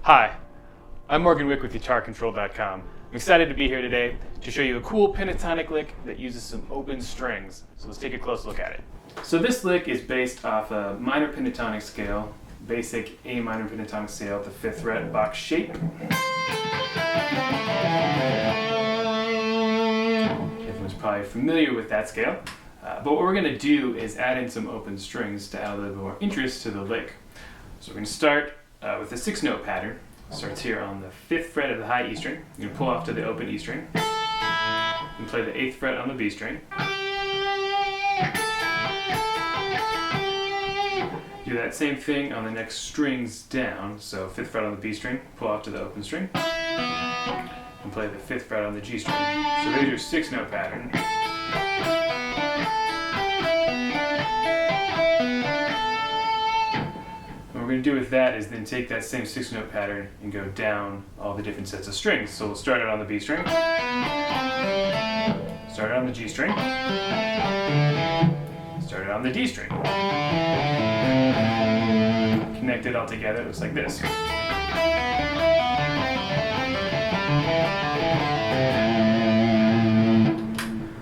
Hi, I'm Morgan Wick with GuitarControl.com. I'm excited to be here today to show you a cool pentatonic lick that uses some open strings. So let's take a close look at it. So this lick is based off a minor pentatonic scale, basic A minor pentatonic scale, the 5th fret box shape. Everyone's probably familiar with that scale. But what we're going to do is add in some open strings to add a little bit more interest to the lick. So we're going to start with a 6-note pattern. Starts here on the 5th fret of the high E string. You're going to pull off to the open E string and play the 8th fret on the B string. Do that same thing on the next strings down. So 5th fret on the B string, pull off to the open string, and play the 5th fret on the G string. So there's your 6-note pattern. What we're going to do with that is then take that same 6-note pattern and go down all the different sets of strings. So we'll start it on the B string, start it on the G string, start it on the D string. Connect it all together, it looks like this.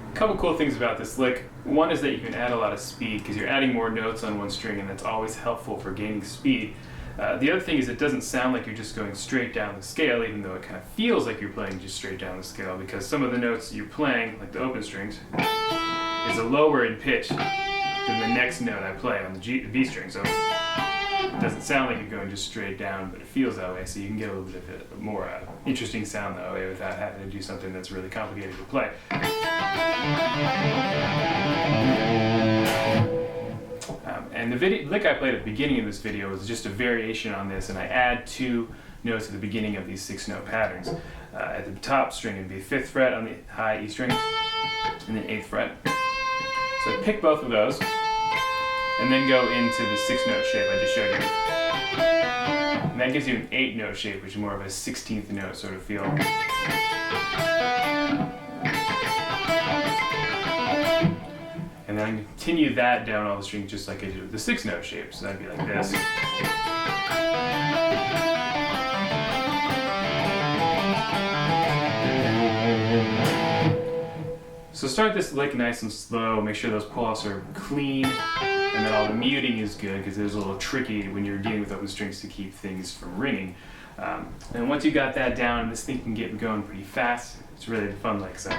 A couple cool things about this lick. One is that you can add a lot of speed because you're adding more notes on one string, and that's always helpful for gaining speed. The other thing is it doesn't sound like you're just going straight down the scale, even though it kind of feels like you're playing just straight down the scale, because some of the notes you're playing, like the open strings, is a lower in pitch than the next note I play on the B string. So it doesn't sound like you're going just straight down, but it feels that way, so you can get a little bit of a more interesting sound that way without having to do something that's really complicated to play. And the lick I played at the beginning of this video was just a variation on this, and I add 2 notes at the beginning of these 6-note patterns. At the top string it would be 5th fret on the high E string, and then 8th fret. So I pick both of those, and then go into the 6-note shape I just showed you. And that gives you an 8-note shape, which is more of a 16th note sort of feel. And then I continue that down all the strings just like I did with the 6-note shape. So that'd be like this. So start this lick nice and slow, make sure those pull-offs are clean, and then all the muting is good, because it is a little tricky when you're dealing with open strings to keep things from ringing. And once you got that down, this thing can get going pretty fast. It's really a fun lick. So.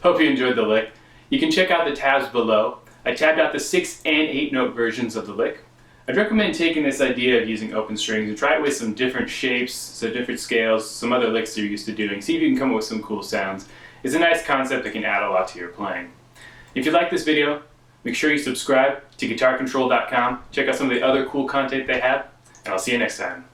Hope you enjoyed the lick. You can check out the tabs below. I tabbed out the 6 and 8-note versions of the lick. I'd recommend taking this idea of using open strings and try it with some different shapes, so different scales, some other licks you're used to doing. See if you can come up with some cool sounds. It's a nice concept that can add a lot to your playing. If you like this video, make sure you subscribe to GuitarControl.com. Check out some of the other cool content they have, and I'll see you next time.